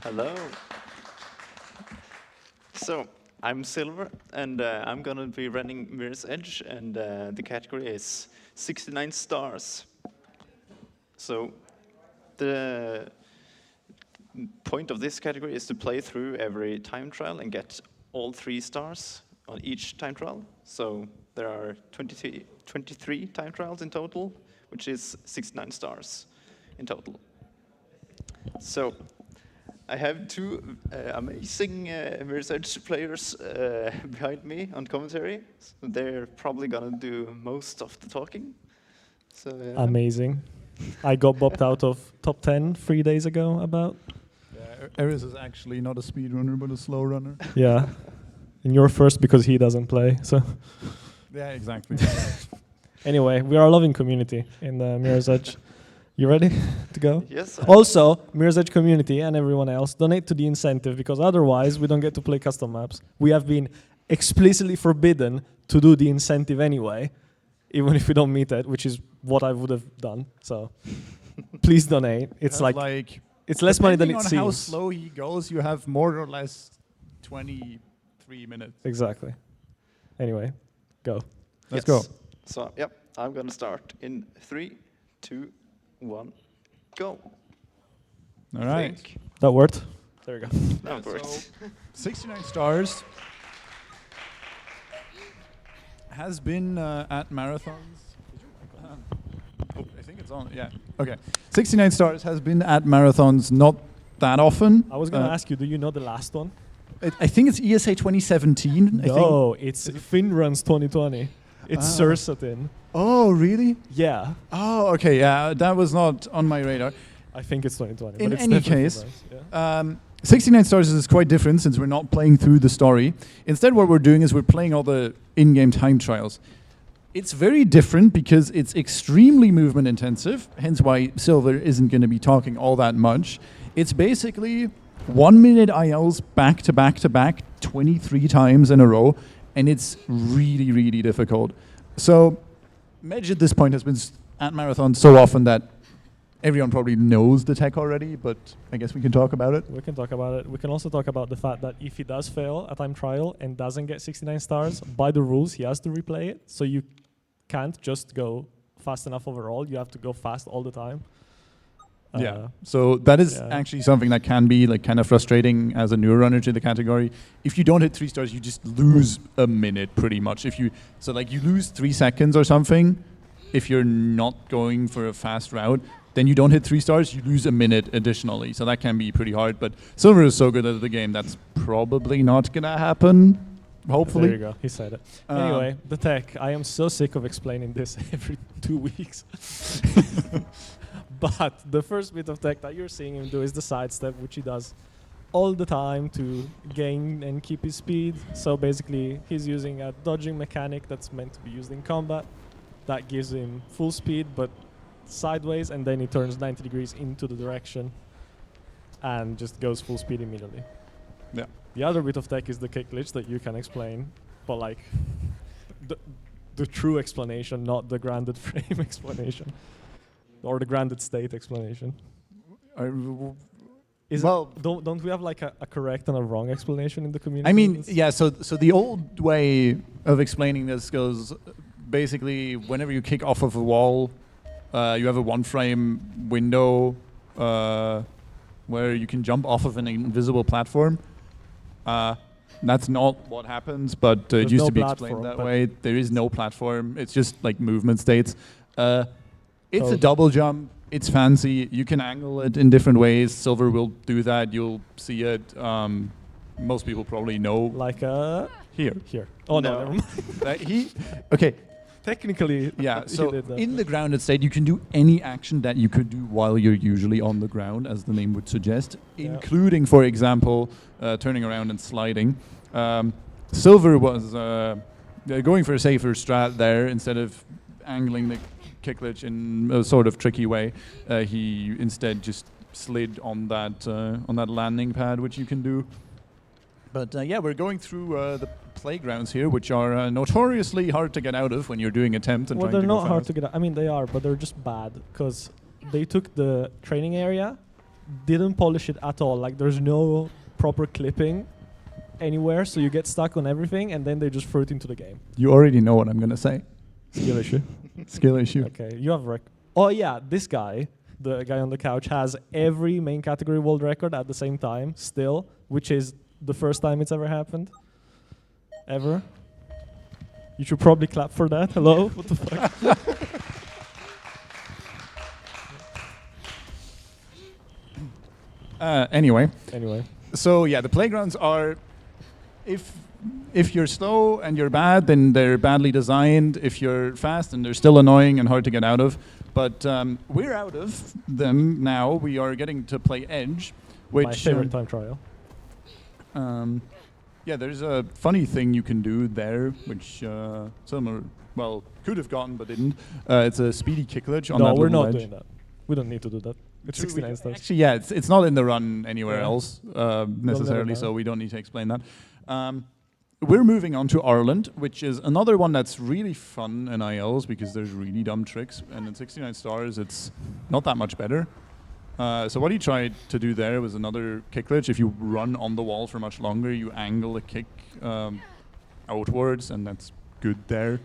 Hello. So, I'm Silver, and I'm going to be running Mirror's Edge, and the category is 69 stars. So, the point of this category is to play through every time trial and get all 3 stars on each time trial. So, there are 23 time trials in total, which is 69 stars in total. So, I have 2 amazing Mirror's Edge players behind me on commentary. So they're probably gonna do most of the talking. So yeah. Amazing. I got bopped out of top 10 3 days ago about. Yeah, Eris is actually not a speedrunner, but a slow runner. Yeah. And you're first because he doesn't play, so. Yeah, exactly. Anyway, we are a loving community in the Mirror's Edge. You ready to go? Yes. Also, Mirror's Edge community and everyone else, donate to the incentive, because otherwise we don't get to play custom maps. We have been explicitly forbidden to do the incentive anyway, even if we don't meet it, which is what I would have done. So please donate. It's like it's less money than it seems. Depending on how slow he goes, you have more or less 23 minutes. Exactly. Anyway, go. Let's go. So, yep, I'm gonna start in 3, 2, 1, go. All right. That worked. There we go. That worked. So 69 stars has been at marathons. I think it's on. Yeah. Okay. 69 stars has been at marathons not that often. I was going to ask you, do you know the last one? I think it's ESA 2017. No, it's FinRuns 2020. It's Sursatin. Oh, really? Yeah. Oh, okay. Yeah, that was not on my radar. I think it's 2020. In but it's any definitely case, FinRuns, yeah. 69 stars is quite different since we're not playing through the story. Instead, what we're doing is we're playing all the in-game time trials. It's very different because it's extremely movement intensive, hence why Silver isn't going to be talking all that much. It's basically 1 minute ILs back to back to back 23 times in a row, and it's really, really difficult. So Medj at this point has been at marathon so often that everyone probably knows the tech already, but I guess we can talk about it. We can talk about it. We can also talk about the fact that if he does fail a time trial and doesn't get 69 stars, by the rules, he has to replay it. So you can't just go fast enough overall. You have to go fast all the time. Yeah. So that is actually something that can be like kind of frustrating as a newer runner to the category. If you don't hit 3 stars, you just lose a minute pretty much. You lose 3 seconds or something. If you're not going for a fast route, then you don't hit 3 stars, you lose a minute additionally. So that can be pretty hard. But Silver is so good at the game, that's probably not gonna happen. Hopefully. There you go. He said it. Anyway, the tech. I am so sick of explaining this every 2 weeks. But the first bit of tech that you're seeing him do is the sidestep, which he does all the time to gain and keep his speed. So basically, he's using a dodging mechanic that's meant to be used in combat. That gives him full speed, but sideways, and then he turns 90 degrees into the direction and just goes full speed immediately. Yeah. The other bit of tech is the kick glitch that you can explain, but like the true explanation, not the grounded frame explanation. Or the grounded state explanation. Don't we have like a correct and a wrong explanation in the community? I mean, yeah, so the old way of explaining this goes basically whenever you kick off of a wall, you have a 1 frame window where you can jump off of an invisible platform. That's not what happens, but it used to be explained that way. There is no platform. It's just like movement states. It's a double jump. It's fancy. You can angle it in different ways. Silver will do that. You'll see it. Most people probably know. Like here. Oh no, never mind. Okay. Technically, yeah. So in the grounded state, you can do any action that you could do while you're usually on the ground, as the name would suggest, including, for example, turning around and sliding. Silver was going for a safer strat there. Instead of angling the kick glitch in a sort of tricky way, he instead just slid on that landing pad, which you can do. But yeah, we're going through the playgrounds here, which are notoriously hard to get out of when you're doing attempts and well, trying to go they're not hard fast. to get out. I mean, they are, but they're just bad because they took the training area, didn't polish it at all. Like there's no proper clipping anywhere, so you get stuck on everything, and then they just throw it into the game. You already know what I'm gonna say. Skill issue. Skill issue. Okay, you have Oh yeah, this guy, the guy on the couch, has every main category world record at the same time still, which is the first time it's ever happened. Ever. You should probably clap for that. Hello? What the fuck? Anyway. Anyway. So yeah, the playgrounds are, if you're slow and you're bad, then they're badly designed. If you're fast, then they're still annoying and hard to get out of. But we're out of them now. We are getting to play Edge, which my favorite time trial. Yeah, there's a funny thing you can do there, which some could have gotten but didn't. It's a speedy kick ledge on that No, we're little not edge. doing that. We don't need to do that. It's 69 stars. Actually, yeah, it's not in the run anywhere else necessarily, know. so we don't need to explain that. We're moving on to Ireland, which is another one that's really fun in ILs because there's really dumb tricks, and in 69 stars, it's not that much better. So what he tried to do there was another kick glitch. If you run on the wall for much longer, you angle the kick outwards, and that's good there.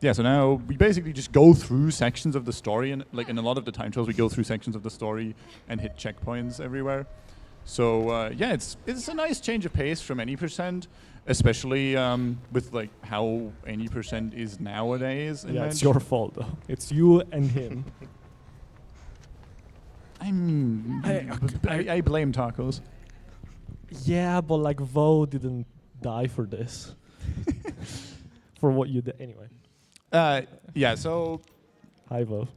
Yeah, so now we basically just go through sections of the story, and like in a lot of the time trials, we go through sections of the story and hit checkpoints everywhere. So yeah, it's a nice change of pace from any %, especially with like how any % is nowadays. Yeah, it's your fault though. It's you and him. I blame tacos. Yeah, but like Vo didn't die for this. For what you did. Anyway. Yeah, so Hi, Vo.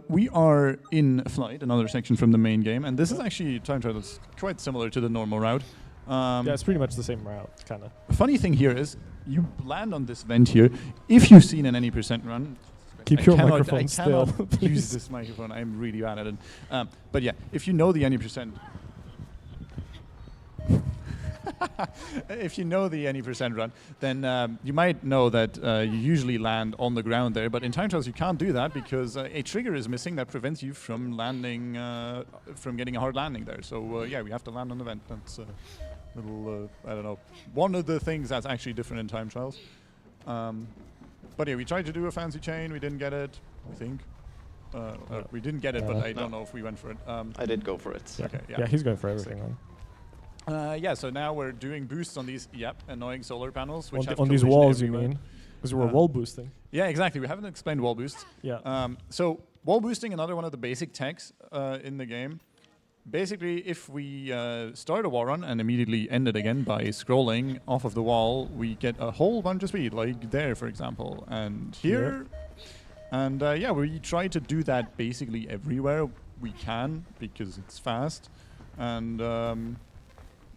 we are in Flight, another section from the main game, and this is actually a time trial that's quite similar to the normal route. Yeah, it's pretty much the same route, kind of. The funny thing here is, you land on this vent here. If you've seen an any % run, Keep your microphone still. I cannot use this microphone. I'm really bad at it. But yeah, if you know the any %, if you know the any % run, then you might know that you usually land on the ground there. But in time trials, you can't do that because a trigger is missing that prevents you from landing, from getting a hard landing there. So yeah, we have to land on the vent. That's a little, I don't know, one of the things that's actually different in time trials. But yeah, we tried to do a fancy chain. We didn't get it, I think. We didn't get it, but I don't know if we went for it. I did go for it. Yeah. Okay, Yeah, he's going for everything. Yeah, so now we're doing boosts on these, annoying solar panels. Which On these walls, you mean? Because we're wall boosting. Yeah, exactly. We haven't explained wall boosts. Yeah. So wall boosting, another one of the basic techs in the game. Basically, if we start a wall run and immediately end it again by scrolling off of the wall, we get a whole bunch of speed, like there, for example, and here. And yeah, we try to do that basically everywhere we can because it's fast. And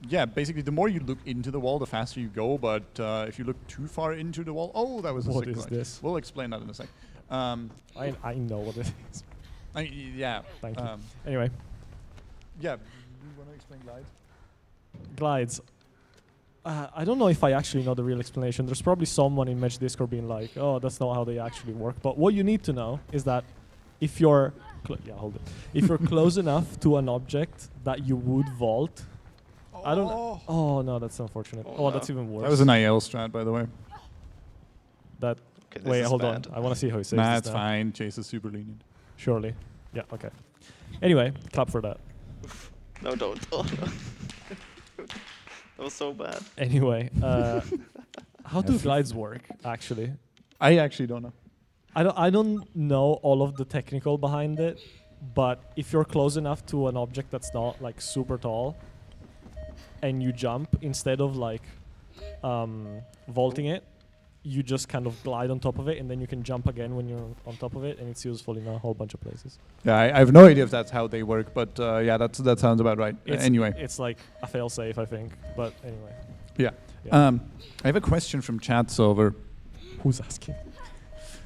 yeah, basically, the more you look into the wall, the faster you go. But if you look too far into the wall, that was a What sick is glide. this? We'll explain that in a sec. I know what it is. Yeah. Thank you. Anyway. Yeah. Do you want to explain glides? Glides. I don't know if I actually know the real explanation. There's probably someone in Match Discord being like, "Oh, that's not how they actually work." But what you need to know is that if you're if you're close enough to an object that you would vault. I don't. Oh no, that's unfortunate. Oh, that's even worse. That was an IL strat, by the way. That. Okay, Wait, hold bad. on. I want to see how he saves Nah, this it's now. fine. Chase is super lenient. Surely. Yeah. Okay. Anyway, clap for that. No, don't. Oh, no. That was so bad. Anyway, how do glides work? Actually, I actually don't know. I don't know all of the technical behind it, but if you're close enough to an object that's not like super tall, and you jump instead of like vaulting it, you just kind of glide on top of it, and then you can jump again when you're on top of it, and it's useful in a whole bunch of places. Yeah, I have no idea if that's how they work, but yeah, that sounds about right. Anyway. It's like a fail-safe, I think. But anyway. Yeah. Yeah. I have a question from chat server. Who's asking?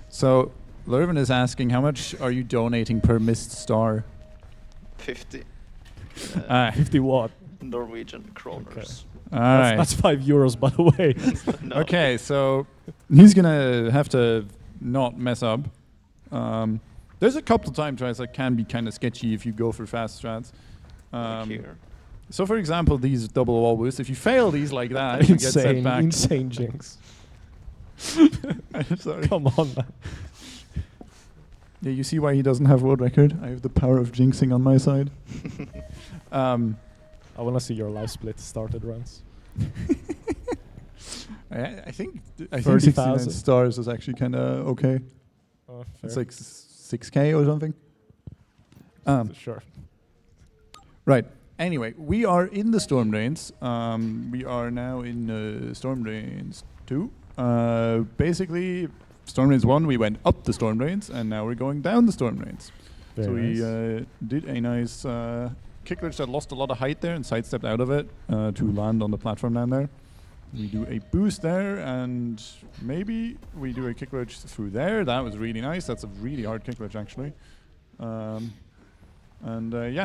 So, Lurven is asking, how much are you donating per missed star? 50. 50 what? Norwegian kroners. All right. That's €5, by the way. No. Okay, so he's gonna have to not mess up. There's a couple of time trials that can be kind of sketchy if you go for fast strats. Like here. So, for example, these double wall boosts, if you fail these like that, you get set back. Insane jinx. Sorry. Come on, man. Yeah, you see why he doesn't have world record? I have the power of jinxing on my side. I want to see your live split started runs. I think 30,000. 69 stars is actually kind of okay. Oh, It's fair. like 6K or something. Sure. Right. Anyway, we are in the Storm Drains. We are now in Storm Drains 2. Basically, Storm Drains 1, we went up the Storm Drains, and now we're going down the Storm Drains. So we did a nice kick glitch that lost a lot of height there and sidestepped out of it to land on the platform down there. We do a boost there, and maybe we do a kick glitch through there. That was really nice. That's a really hard kick glitch, actually. Yeah,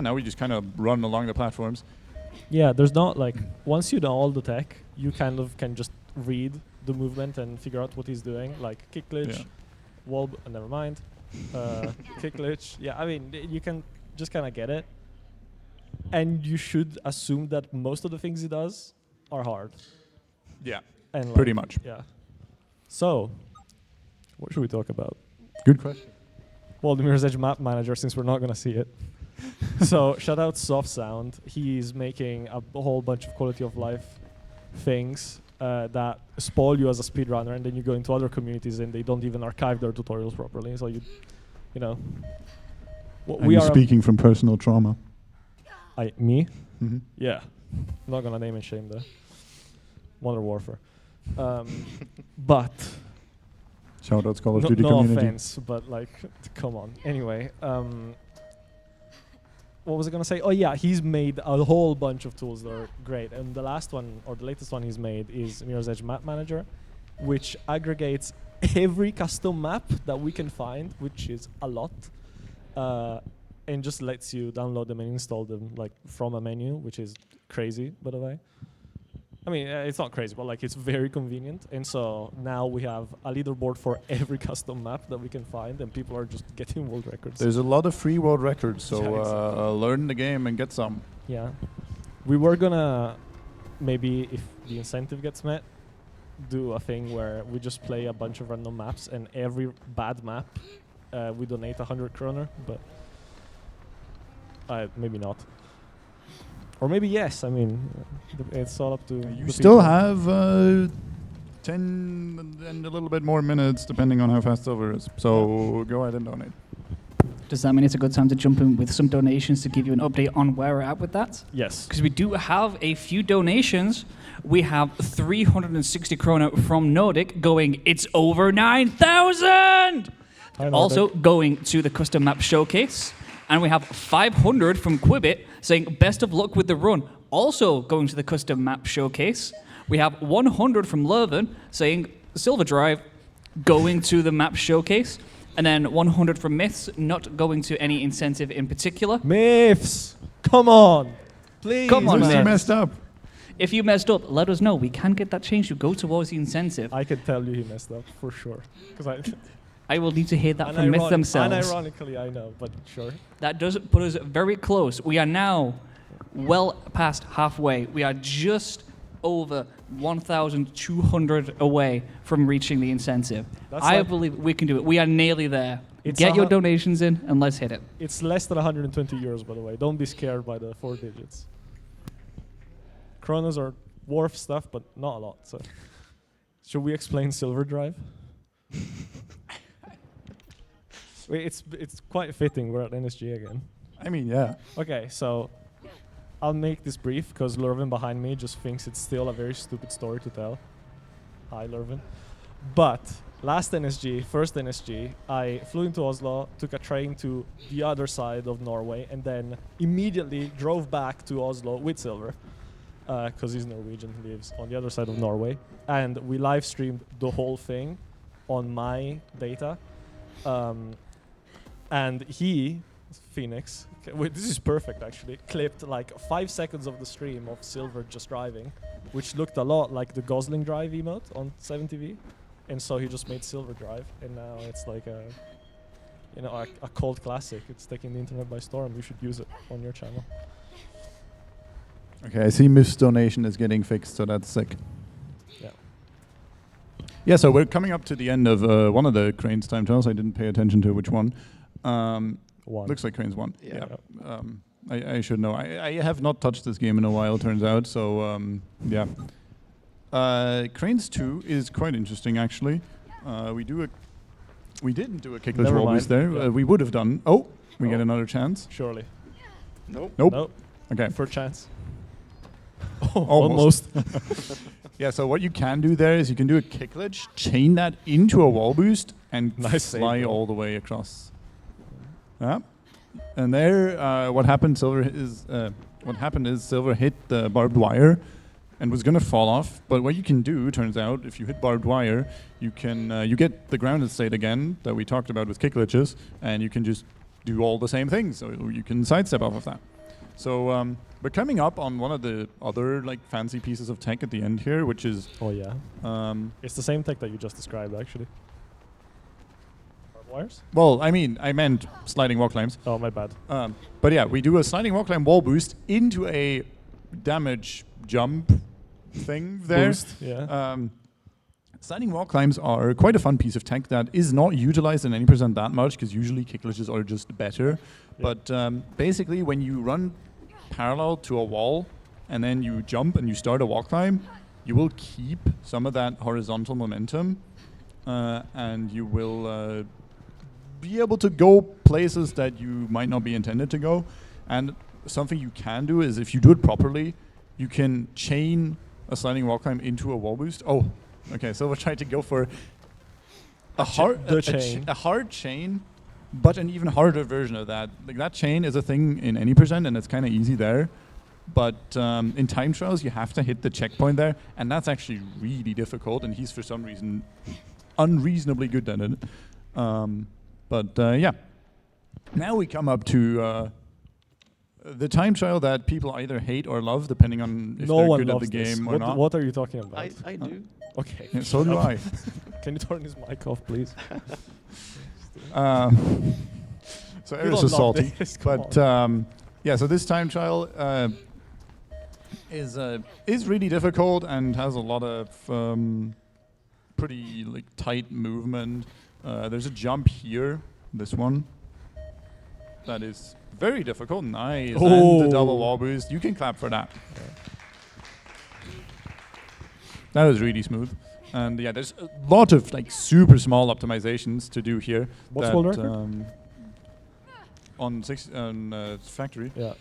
now we just kind of run along the platforms. Yeah, there's not like once you know all the tech, you kind of can just read the movement and figure out what he's doing. Like kick glitch, Yeah. wall. Never mind. Kick glitch. Yeah, I mean you can just kind of get it, and you should assume that most of the things he does are hard. Yeah, And pretty much. Yeah. So, what should we talk about? Good question. Well, the Mirror's Edge map manager, since we're not gonna see it. So shout out Soft Sound. He's making a whole bunch of quality of life things that spoil you as a speedrunner, and then you go into other communities and they don't even archive their tutorials properly. So you know. And you're speaking from personal trauma. Me? Mm-hmm. Yeah. I'm not gonna name and shame the Modern Warfare. But Shout out Call of no, Duty no community. offense, but like, come on. Anyway, what was I gonna say? Oh yeah, he's made a whole bunch of tools that are great, and the last one or the latest one he's made is Mirror's Edge Map Manager, which aggregates every custom map that we can find, which is a lot, and just lets you download them and install them like from a menu, which is crazy, by the way. I mean, it's not crazy, but like it's very convenient. And so now we have a leaderboard for every custom map that we can find, and people are just getting world records. There's a lot of free world records, so Yeah, exactly. learn the game and get some. Yeah. We were gonna, maybe if the incentive gets met, do a thing where we just play a bunch of random maps, and every bad map, we donate 100 kroner, but maybe not. Or maybe yes. I mean, it's all up to You the still people. have 10 and a little bit more minutes, depending on how fast Silver is. So go ahead and donate. Does that mean it's a good time to jump in with some donations to give you an update on where we're at with that? Yes. Because we do have a few donations. We have 360 krona from Nordic going, it's over 9,000! Also going to the custom map showcase. And we have 500 from Quibbit saying, best of luck with the run. Also going to the custom map showcase. We have 100 from Leuven saying, Silver Drive, going to the map showcase. And then 100 from Myths, not going to any incentive in particular. Myths! Come on! Please! Come on, Where's he man. messed up? If you messed up, let us know. We can get that changed to go towards the incentive. I can tell you he messed up, for sure. Because I will need to hear that from Myth themselves. Unironically, I know, but sure. That does put us very close. We are now well past halfway. We are just over 1,200 away from reaching the incentive. That's I like- believe we can do it. We are nearly there. It's Get your 100 donations in and let's hit it. It's less than 120 euros, by the way. Don't be scared by the 4 digits. Kronas are worth stuff, but not a lot. So, should we explain Silver Drive? Wait, it's quite fitting. We're at NSG again. I mean, yeah. Okay, so I'll make this brief because Leuven behind me just thinks it's still a very stupid story to tell. Hi, Leuven. But last NSG, first NSG, I flew into Oslo, took a train to the other side of Norway, and then immediately drove back to Oslo with Silver because he's Norwegian, he lives on the other side of Norway. And we live streamed the whole thing on my data. And he, Phoenix, wait, this is perfect actually, clipped like 5 seconds of the stream of Silver just driving, which looked a lot like the Gosling Drive emote on 7TV. And so he just made Silver Drive, and now it's like a cult classic. It's taking the internet by storm. You should use it on your channel. Okay, I see Myth's donation is getting fixed, so that's sick. Yeah. Yeah, so we're coming up to the end of one of the Cranes time trials. I didn't pay attention to which one. One. Looks like Cranes 1. Yeah. I should know. I have not touched this game in a while, turns out, so yeah. Cranes 2 is quite interesting, actually. We didn't do a kickless Never roll mind. boost there. Yeah. We would have done. Oh, we get another chance. Surely. Nope. Nope. Nope. Okay. For chance. Almost. Yeah, so what you can do there is you can do a kick ledge, chain that into a wall boost, and Nice save, fly bro. all the way across. Yeah. And there, what happened? Silver is Silver hit the barbed wire, and was gonna fall off. But what you can do, turns out, if you hit barbed wire, you can you get the grounded state again that we talked about with kick ledges, and you can just do all the same things. So you can sidestep off of that. So we're coming up on one of the other like fancy pieces of tech at the end here, which is Oh yeah. It's the same tech that you just described, actually. Barbed wires? well, I meant sliding wall climbs. Oh, my bad. But yeah, we do a sliding wall climb wall boost into a damage jump thing there. Boost. Yeah. Sliding wall climbs are quite a fun piece of tech that is not utilized in any percent that much because usually kick ledges are just better. Yeah. But basically, when you run parallel to a wall and then you jump and you start a wall climb, you will keep some of that horizontal momentum and you will be able to go places that you might not be intended to go. And something you can do is if you do it properly, you can chain a sliding wall climb into a wall boost. Oh, okay. So we're trying to go for a hard chain, but an even harder version of that. Like that chain is a thing in any percent, and it's kind of easy there. But in time trials, you have to hit the checkpoint there, and that's actually really difficult. And he's for some reason unreasonably good at it. Yeah. Now we come up to the time trial that people either hate or love, depending on if No they're one good at loves the this. game or not. What are you talking about? I do. Okay. Yeah, so do I. Can you turn his mic off, please? So You ever don't so love salty. this, come But yeah, so this time trial is really difficult and has a lot of pretty like tight movement. There's a jump here, this one, that is very difficult. Nice. And the double wall boost. You can clap for that. That was really smooth. And yeah, there's a lot of like super small optimizations to do here. What's that, world record? On factory. Yeah.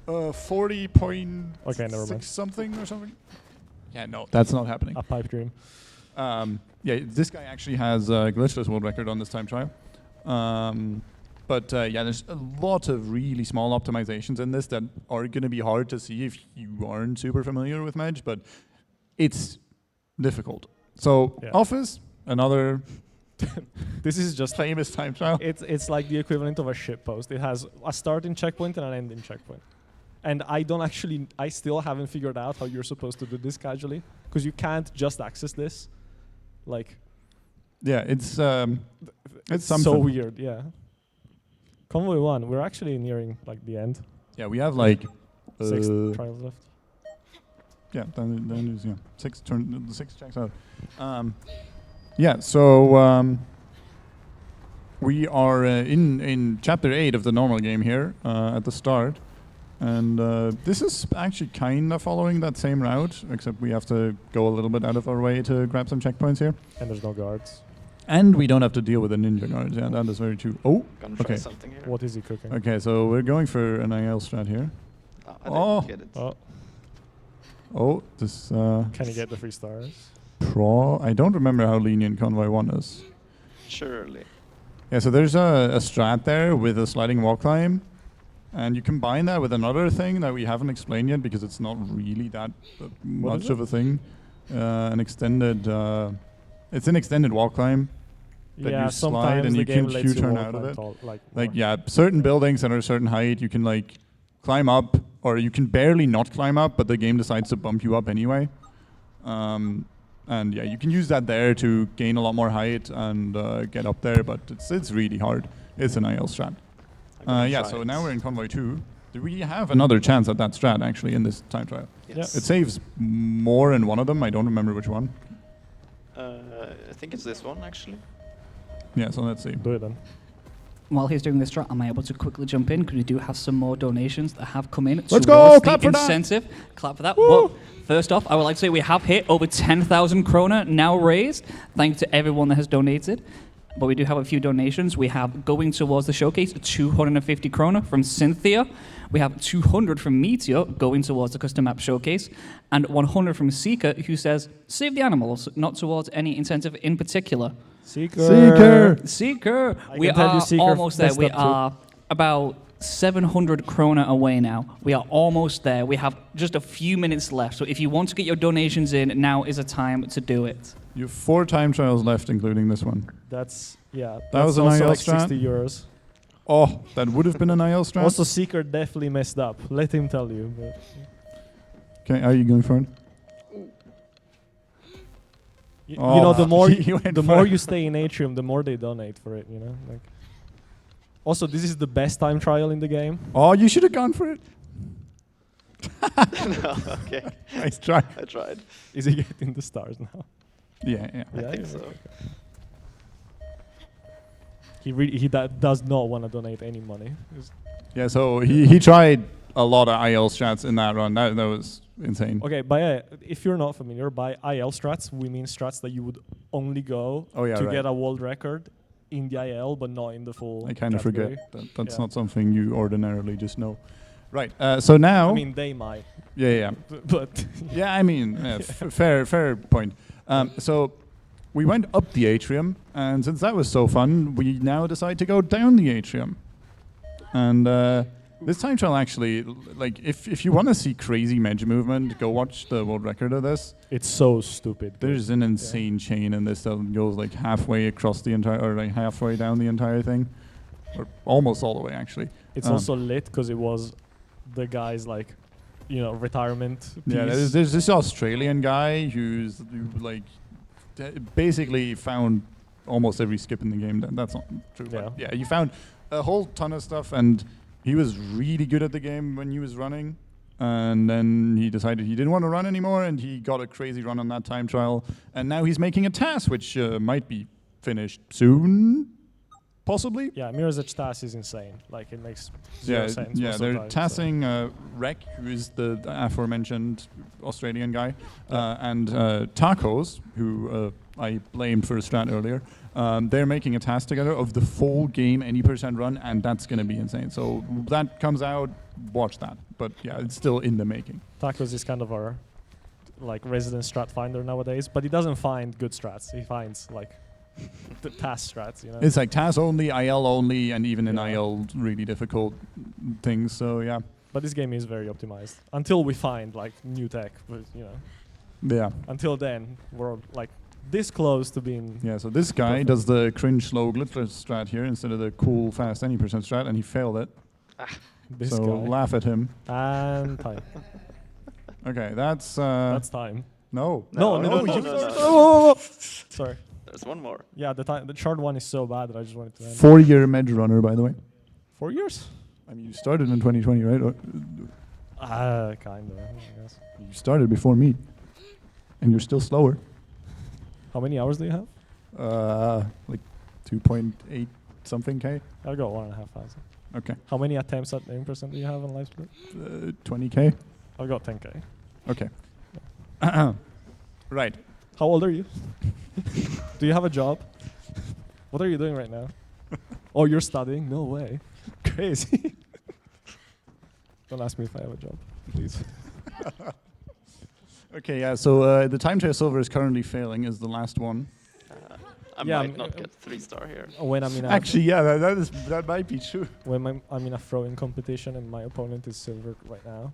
40.6 Okay, never mind. something or something. Yeah, no, that's not happening. A pipe dream. Yeah, this guy actually has a glitchless world record on this time trial. But yeah, there's a lot of really small optimizations in this that are going to be hard to see if you aren't super familiar with Medge, but it's difficult. So Yeah. Office, another This is just famous time trial. it's like the equivalent of a ship post. It has a starting checkpoint and an ending checkpoint. And I still haven't figured out how you're supposed to do this casually, because you can't just access this. Like, Yeah, it's something. so weird, yeah. Convoy 1, we're actually nearing like the end. Yeah, we have like 6 trials left. yeah, then is, yeah, 6 the 6 checks out. Yeah, so we are in chapter 8 of the normal game here at the start, and this is actually kind of following that same route, except we have to go a little bit out of our way to grab some checkpoints here, And there's no guards. and we don't have to deal with the ninja guards. Yeah, that is very true. Oh, Gonna try okay. something here. What is he cooking? Okay, so we're going for an IL strat here. I Oh. didn't get it. Oh, Oh, this can he get the 3 stars? I don't remember how lenient Convoy 1 is. Surely. Yeah, so there's a strat there with a sliding wall climb, and you combine that with another thing that we haven't explained yet because it's not really that much is of a thing. It's an extended wall climb that Yeah, you slide sometimes and the you game can lets shoot you turn walk out of like it. tall, like Like, more. yeah, certain buildings that are a certain height, you can like climb up, or you can barely not climb up, but the game decides to bump you up anyway. And yeah, you can use that there to gain a lot more height and get up there, but it's really hard. It's an IL strat. I'm so now we're in Convoy 2. Do we have another chance at that strat, actually, in this time trial? Yes. It saves more in one of them. I don't remember which one. I think it's this one, actually. Yeah, so let's see. Do it then. While he's doing this strat, am I able to quickly jump in? Because we do have some more donations that have come in. Let's towards go! the Clap for that! incentive. Clap for that. Well, first off, I would like to say we have hit over 10,000 kroner now raised. Thank you to everyone that has donated. But we do have a few donations. We have going towards the showcase, 250 kroner from Cynthia. We have 200 from Meteor going towards the custom map showcase, and 100 from Seeker, who says, save the animals, not towards any incentive in particular. Seeker. Seeker! I We can tell you are Seeker almost there. messed We up too. are about 700 kroner away now. We are almost there. We have just a few minutes left. So if you want to get your donations in, now is a time to do it. You have 4 time trials left, including this one. That's, yeah. That was that's an also IL like strat? 60 euros. Oh, that would have been an IL strat? Also, Seeker definitely messed up. Let him tell you. But Okay, are you going for it? you Oh, know, the more he went the for more it. you stay in Atrium, the more they donate for it. You know. Like. Also, this is the best time trial in the game. Oh, you should have gone for it. No, okay. Nice try. I tried. Is he getting the stars now? Yeah. I think yeah. so. He does not want to donate any money. Yeah, so he tried a lot of IL strats in that run. That was insane. Okay, if you're not familiar, by IL strats, we mean strats that you would only go to get a world record in the IL, but not in the full I kind of category. forget. That's Yeah. not something you ordinarily just know. Right, so now... I mean, they might. Yeah. But Yeah, I mean, fair point. So we went up the atrium, and since that was so fun, we now decide to go down the atrium. And this time trial actually, like, if you want to see crazy medge movement, go watch the world record of this. it's so stupid. There's an insane chain in this that goes like halfway across the entire, or like halfway down the entire thing, or almost all the way actually. It's also lit because it was the guy's like, retirement piece. Yeah, there's this Australian guy who like basically found almost every skip in the game. That's not true. Yeah. But yeah, he found a whole ton of stuff, and he was really good at the game when he was running. And then he decided he didn't want to run anymore, and he got a crazy run on that time trial. And now he's making a TAS, which might be finished soon, possibly. Yeah, Mirror's Edge TAS is insane. Like, it makes zero sense. Yeah, most of they're the time, so. tassing Rek, who is the aforementioned Australian guy, and Tacos, who I blamed for a strat earlier. They're making a task together of the full game, any % run, and that's going to be insane. So that comes out, watch that. But yeah, it's still in the making. Tacos is kind of our resident strat finder nowadays, but he doesn't find good strats. He finds the TAS strats, It's like TAS only, IL only, and even in Yeah. IL really difficult things. So yeah. But this game is very optimized until we find new tech. But Yeah. until then, we're this close to being. Yeah, so this guy Perfect. does the cringe slow glitter strat here instead of the cool fast any % strat, and he failed it. This so guy. laugh at him. And time. Okay, that's That's time. no. No. No. Sorry. There's one more. Yeah, the short one is so bad that I just wanted to end. 4-year Medge runner, by the way. 4 years? I mean, you started in 2020, right? Or Kind of, I guess. you started before me, and you're still slower. How many hours do you have? Like 2.8 something K. I'll go 1,500. Okay. How many attempts at aim % do you have on live split? 20K. I'll go 10K. Okay. Right. How old are you? Do you have a job? What are you doing right now? Oh, you're studying? No way. Crazy. Don't ask me if I have a job, please. Okay. Yeah. So the time trial silver is currently failing. Is the last one. I Yeah, might not get 3-star here. When I'm in a Actually, yeah, that might be true. I'm in a throwing competition and my opponent is Silverc right now.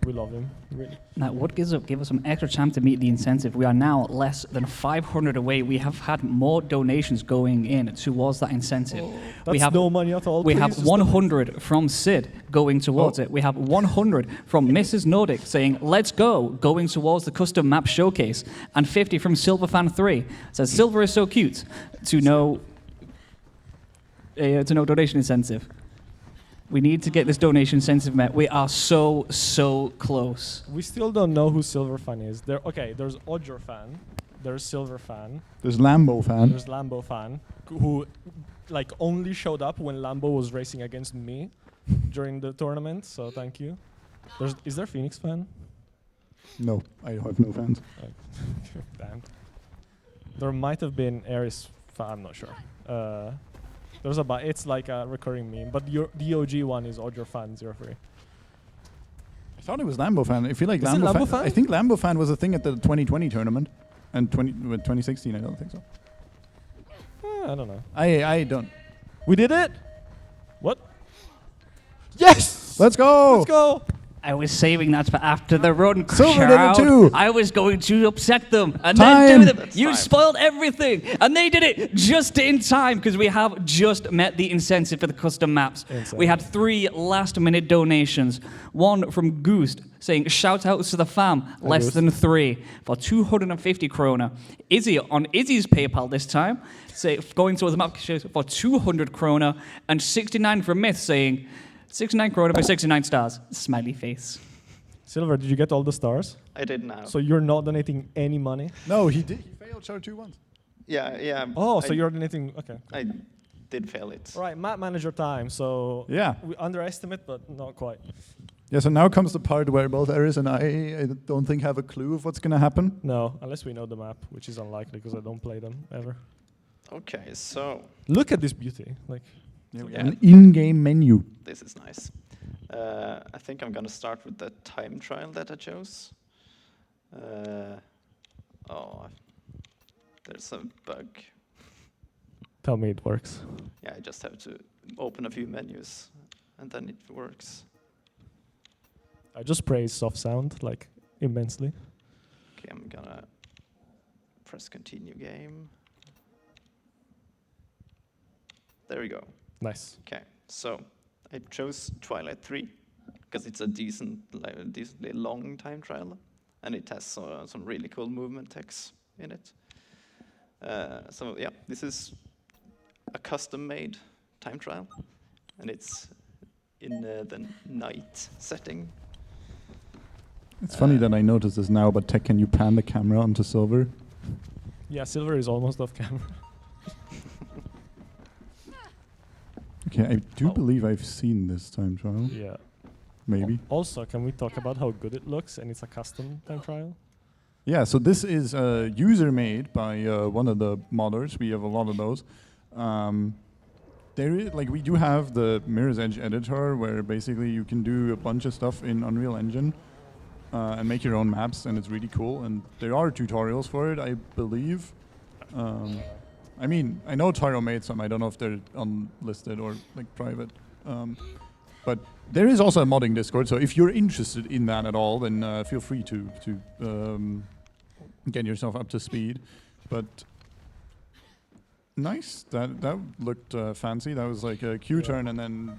We love him, really. Now, what give us some extra time to meet the incentive? We are now less than 500 away. We have had more donations going in towards that incentive. That's have no money at all. We please have just 100 from Sid going towards it. We have 100 from Mrs. Nordic saying, let's go, going towards the custom map showcase. And 50 from Silverfan3 says, Silver is so cute to know to no donation incentive. We need to get this donation incentive met. We are so close. We still don't know who Silver Fan is. There's Odger Fan, there's Silver Fan, There's Lambo fan. there's Lambo Fan, who like only showed up when Lambo was racing against me during the tournament. So thank you. Is there Phoenix Fan? No, I have no fans. Damn. There might have been Aries Fan. I'm not sure. It's like a recurring meme, but the OG one is Odger Fan 03. I thought it was Lambo fan. I feel like Is it Lambo fan? I think Lambo fan was a thing at the 2020 tournament, and 2016 I don't think so. I don't know. I don't. We did it. What? Yes! Let's go! Let's go. I was saving that for after the run. Silver did it crowd. too. I was going to upset them and Time. then do them. That's You time. spoiled everything. And they did it just in time because we have just met the incentive for the custom maps. Insane. We had 3 last-minute donations. One from Goost saying, shout outs to the fam, less Goost. than 3 for 250 kroner. Izzy on Izzy's PayPal this time, going towards the map for 200 kroner. And 69 from Myth saying, 69 kroner for 69 stars. Smiley face. Silver, did you get all the stars? I did now. So you're not donating any money? No, he did. He failed chart 2 once. Yeah. Oh, so I- you're donating. Okay. I did fail it. All right, map manager time. So Yeah. we underestimate, but not quite. Yeah, so now comes the part where both Aris and I don't think have a clue of what's going to happen. No, unless we know the map, which is unlikely because I don't play them ever. Okay, so Look at this beauty. Like, Yeah. An in-game menu. this is nice. I think I'm gonna start with the time trial that I chose. There's a bug. tell me it works. Yeah, I just have to open a few menus, and then it works. I just praise soft sound like immensely. Okay, I'm gonna press continue game. There we go. Nice. Okay, so I chose Twilight 3 because it's a decently long time trial, and it has some really cool movement text in it. So yeah, this is a custom-made time trial, and it's in the night setting. It's funny that I noticed this now, but Tech, can you pan the camera onto Silver? Yeah, Silver is almost off camera. Okay, I do Oh. believe I've seen this time trial. Yeah. Maybe. Also, can we talk about how good it looks? And it's a custom time trial. Yeah, so this is user made by one of the modders. We have a lot of those. We do have the Mirror's Edge editor where basically you can do a bunch of stuff in Unreal Engine and make your own maps, and it's really cool. And there are tutorials for it, I believe. I mean, I know Taro made some. I don't know if they're unlisted or like private. But there is also a modding Discord, so if you're interested in that at all, then feel free to get yourself up to speed. But nice, that looked fancy. That was like a Q-turn and then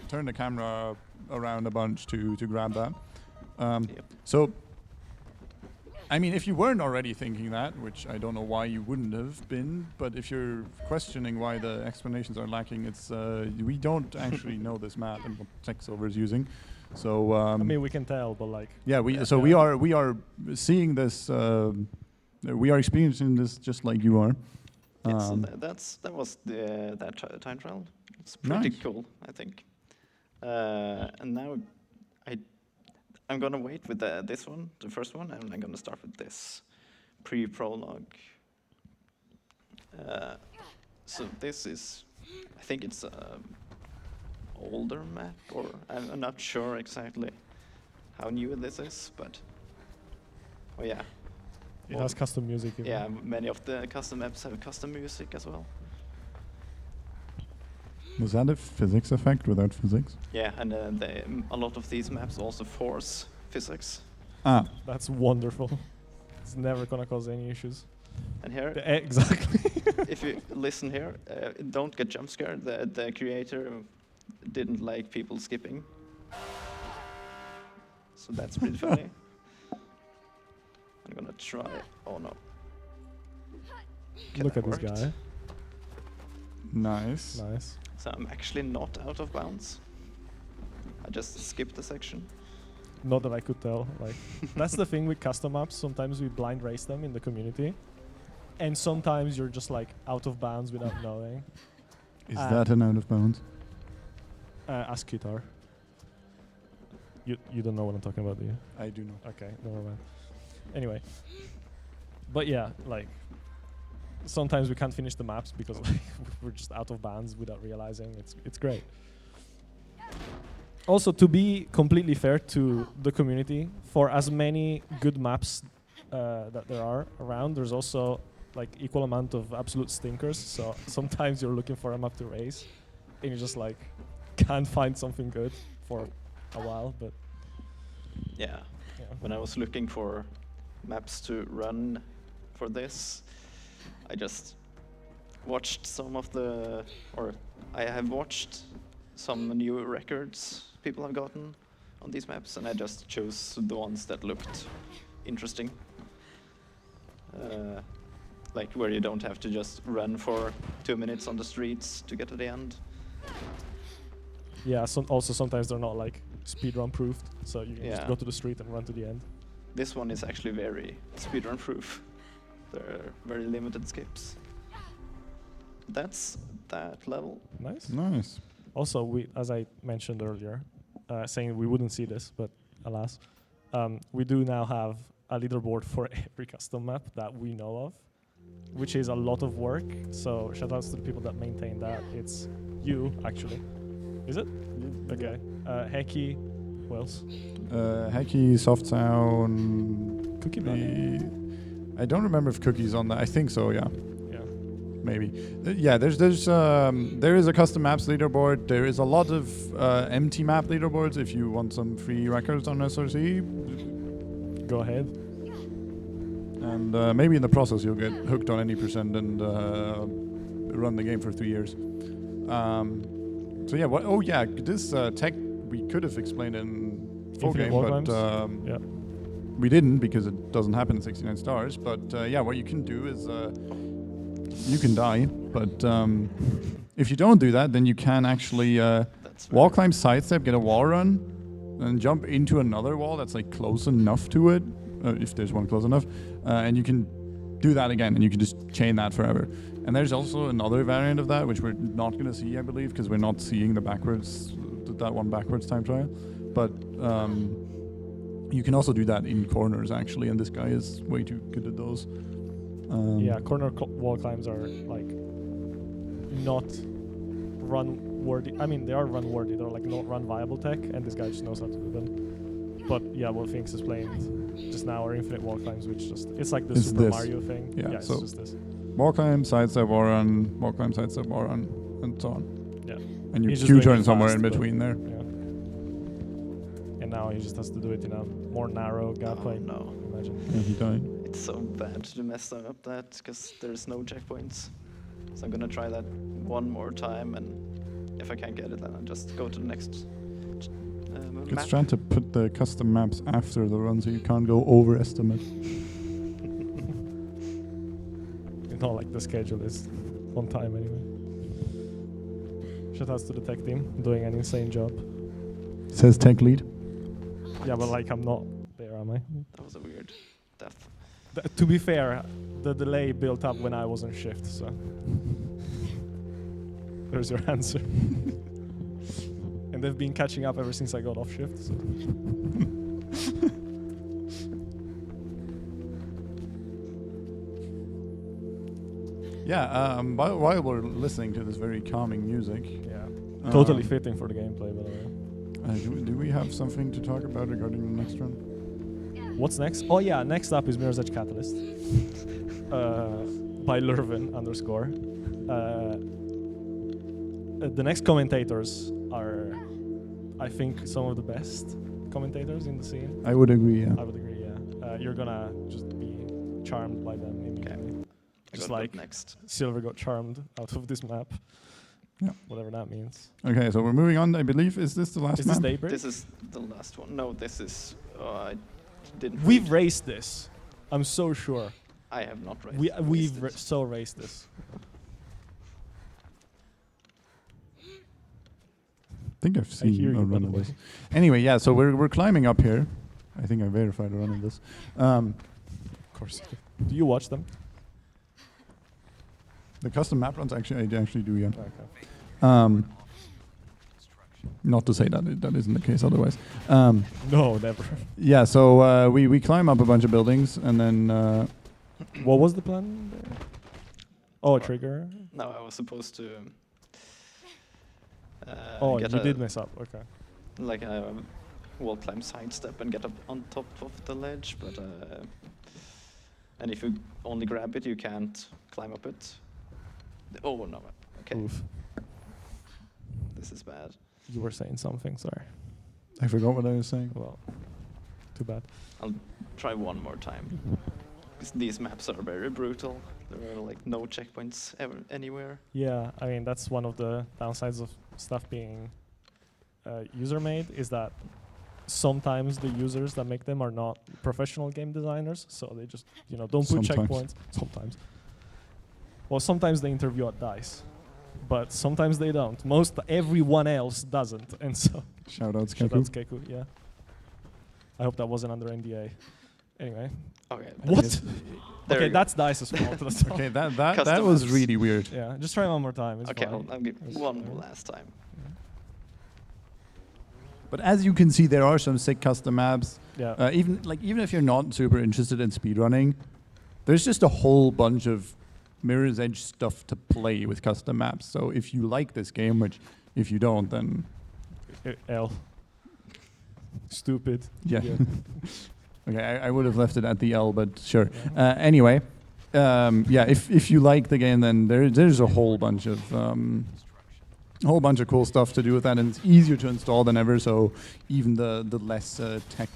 turn the camera around a bunch to grab that. Yep. So, I mean, if you weren't already thinking that, which I don't know why you wouldn't have been, but if you're questioning why the explanations are lacking, it's we don't actually know this map and what Tech Silver is using. So I mean, we can tell, but like. yeah, we are seeing this. We are experiencing this just like you are. Yeah, so that was that time trial. It's pretty Nice. cool, I think. And now I'm gonna wait with this one, the first one, and I'm gonna start with this pre-prologue. So this is, I think it's a older map, or I'm not sure exactly how new this is, but oh yeah. It has custom music. in it. Yeah, many of the custom maps have custom music as well. Was that a physics effect without physics? Yeah, and a lot of these maps also force physics. Ah, That's wonderful. It's never gonna cause any issues. And here, Exactly. if you listen here, don't get jump scared. The creator didn't like people skipping. So that's pretty funny. I'm gonna try. Oh no. Okay, Look that at this worked. guy. nice. Nice. So I'm actually not out of bounds. I just skipped the section. Not that I could tell. Like that's the thing with custom maps. Sometimes we blind race them in the community, and sometimes you're just like out of bounds without knowing. Is that an out of bounds? Ask Kitar. You don't know what I'm talking about, do you? I do know. Okay, never mind. Anyway, but yeah, like sometimes we can't finish the maps because like, we're just out of bounds without realizing. It's great. Also, to be completely fair to the community, for as many good maps that there are around, there's also like equal amount of absolute stinkers. So sometimes you're looking for a map to race, and you just like can't find something good for a while. But Yeah. yeah. When I was looking for maps to run for this, I just watched some of the, or I have watched some new records people have gotten on these maps, and I just chose the ones that looked interesting. Like where you don't have to just run for 2 minutes on the streets to get to the end. Yeah, also sometimes they're not like speedrun proofed, so you can just Yeah. go to the street and run to the end. This one is actually very speedrun proof. There are very limited skips. That's that level. Nice. Nice. Also, we, as I mentioned earlier, saying we wouldn't see this, but alas, we do now have a leaderboard for every custom map that we know of, which is a lot of work. So shout outs to the people that maintain that. It's you, actually. Is it? Okay. Heki, who else? Hacky, Soft Sound. Cookie Bunny. I don't remember if Cookie's on that. I think so, yeah. Yeah. Maybe. Yeah, there is a custom maps leaderboard. There is a lot of empty map leaderboards if you want some free records on SRC. Go ahead. And maybe in the process you'll get hooked on any percent and run the game for 3 years. So yeah, what? Oh yeah, this tech we could have explained in full Infinite game, wall but climbs? Yeah. we didn't because it doesn't happen in 69 stars. But yeah, what you can do is you can die, but if you don't do that, then you can actually wall climb, sidestep, get a wall run, and jump into another wall that's like close enough to it, if there's one close enough, and you can do that again, and you can just chain that forever. And there's also another variant of that, which we're not going to see, I believe, because we're not seeing the backwards, that one backwards time trial. But you can also do that in corners, actually, and this guy is way too good at those. Yeah, corner wall climbs are like not run worthy. I mean, they are run worthy. They're like not run viable tech, and this guy just knows how to do them. But yeah, what Finks explained just now are infinite wall climbs, which just it's like the It's Super this. Mario thing. Yeah, it's so just this. wall climb, sidestep, wall run, wall climb, sidestep, wall run, and so on. Yeah. And you He's just doing Q-turn it somewhere fast, in but between there. Yeah. And now he just has to do it in a more narrow gap Oh, plane. no. Imagine. Yeah, he died. It's so bad to mess up that because there's no checkpoints. So I'm gonna try that one more time, and if I can't get it, then I'll just go to the next It's map. trying to put the custom maps after the run so you can't go overestimate. It's not like the schedule is on time anyway. Shout outs to the tech team doing an insane job. Says tech lead. Yeah, but like I'm not there, am I? That was a weird death. To be fair, the delay built up when I was on shift, so there's your answer. And they've been catching up ever since I got off shift. So. Yeah, while we're listening to this very calming music, Yeah, totally fitting for the gameplay, by the way. do we have something to talk about regarding the next run? What's next? Oh yeah, next up is Mirror's Edge Catalyst by Lurvin _ the next commentators are, I think, some of the best commentators in the scene. I would agree, yeah. I would agree, yeah. You're gonna just be charmed by them immediately. Just I got like next. Silver got charmed out of this map. Yeah. Whatever that means. Okay, so we're moving on, I believe. Is this the last Is map? this Daybreak? This is the last one. No, this is. I didn't. We've read. raced this. I'm so sure. I have not raced. We've raced it. so raced this. think I've seen hear a you, by run the of way. this. Anyway, yeah, so we're climbing up here. I think I verified a run of this. Of course. Do you watch them? The custom map runs, actually, I actually do, yeah. Okay. Not to say that that isn't the case otherwise. No, never. Yeah, so we climb up a bunch of buildings, and then What was the plan there? Oh, a trigger. No, I was supposed to. Oh, get you a, did mess up. Okay. like a wall climb sidestep and get up on top of the ledge, but and if you only grab it, you can't climb up it. Oh no! Okay, Oof. this is bad. You were saying something. Sorry. I forgot what I was saying. Well, too bad. I'll try one more time. 'Cause these maps are very brutal. There are like no checkpoints anywhere. Yeah, I mean that's one of the downsides of stuff being user made is that sometimes the users that make them are not professional game designers, so they just don't put Sometimes. checkpoints. Sometimes. Well, sometimes they interview at DICE, but sometimes they don't. Everyone else doesn't, and so. Shoutouts, Shoutouts Keku. Keku, yeah. I hope that wasn't under NDA. Anyway. Okay. What? There Okay, you go. that's DICE's fault. That's all. Okay, that Custom was maps. really weird. Yeah, just try one more time. It's Okay, fine. I'll give It's one fine. last time. But as you can see, there are some sick custom maps. Yeah. Even if you're not super interested in speedrunning, there's just a whole bunch of Mirror's Edge stuff to play with custom maps. So if you like this game, which if you don't, then L. Stupid. yeah. Yeah. Okay, I would have left it at the L, but sure. Yeah. Anyway, yeah, if you like the game, then there's a whole bunch of cool stuff to do with that, and it's easier to install than ever. So even the less tech.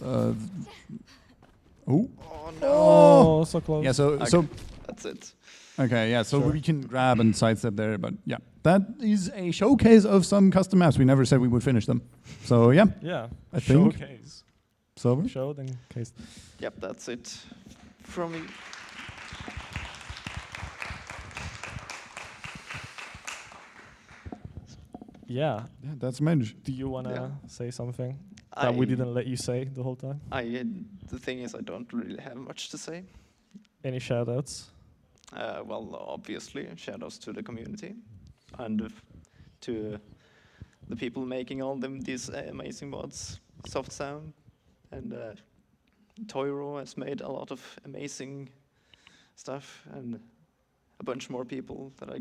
Oh Oh no! Oh, so close. yeah. So Okay. so That's it. okay. Yeah. So Sure. we can grab and sidestep there, but yeah, that is a showcase of some custom maps. We never said we would finish them. So yeah, Yeah. I think- Showcase. Silver. Showed and case. Yep, that's it from me. Yeah. Yeah, that's Medj. Do you wanna Yeah. say something that we didn't let you say the whole time? The thing is, I don't really have much to say. Any shoutouts? Well, obviously, shoutouts to the community and to the people making all these amazing mods. Soft Sound and Toiro has made a lot of amazing stuff, and a bunch more people that I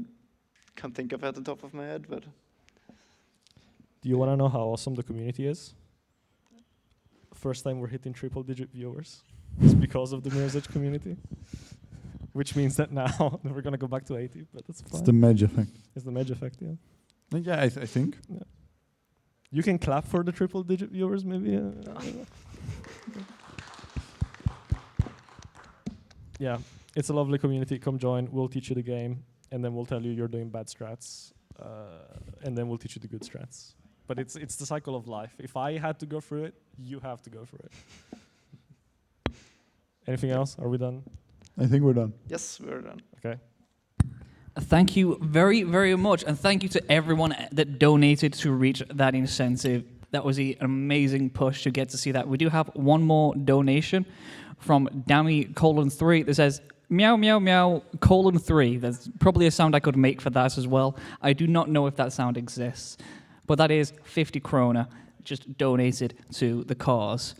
can't think of at the top of my head. But Do you wanna know how awesome the community is? First time we're hitting triple-digit viewers. It's because of the Mirror's Edge community. Which means that now we're gonna go back to 80, but that's fine. It's the Medj effect. It's the Medj effect, yeah. Yeah, I think. You can clap for the triple-digit viewers, maybe. Yeah, it's a lovely community. Come join. We'll teach you the game, and then we'll tell you you're doing bad strats, and then we'll teach you the good strats. But it's the cycle of life. If I had to go through it, you have to go through it. Anything else? Are we done? I think we're done. yes, we're done. Okay. Thank you very, very much. And thank you to everyone that donated to reach that incentive. That was an amazing push to get to see that. We do have one more donation from Dammy:3 that says, meow, meow, meow, :3. There's probably a sound I could make for that as well. I do not know if that sound exists. But that is 50 kroner just donated to the cause.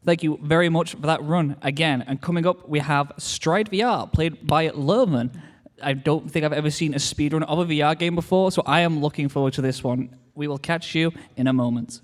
Thank you very much for that run again. And coming up, we have Stride VR, played by Lerman. I don't think I've ever seen a speedrun of a VR game before, so I am looking forward to this one. We will catch you in a moment.